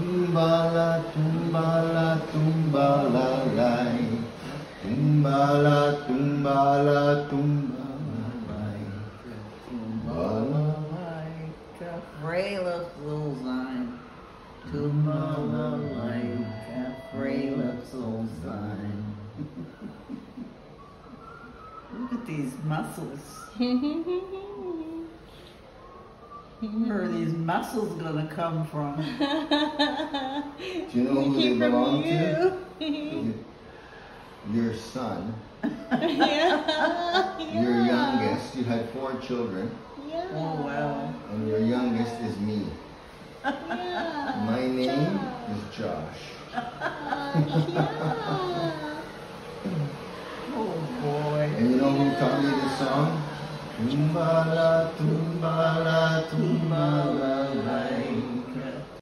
Tumbala, tumbala, tumbalalay. Tumbala, tumbala, tumbalalay. Tumbala like a frail of soul sign. Tumbala like a frail of soul sign. Look at these muscles. Where are these muscles gonna come from? Do you know who they belong to? Your son. Yeah. Your youngest. You had 4 children. Yeah. Oh wow. And your youngest is me. Yeah. My name is Josh. Oh boy. And you know who taught me this song? Tumbala, tumbala, tumbala.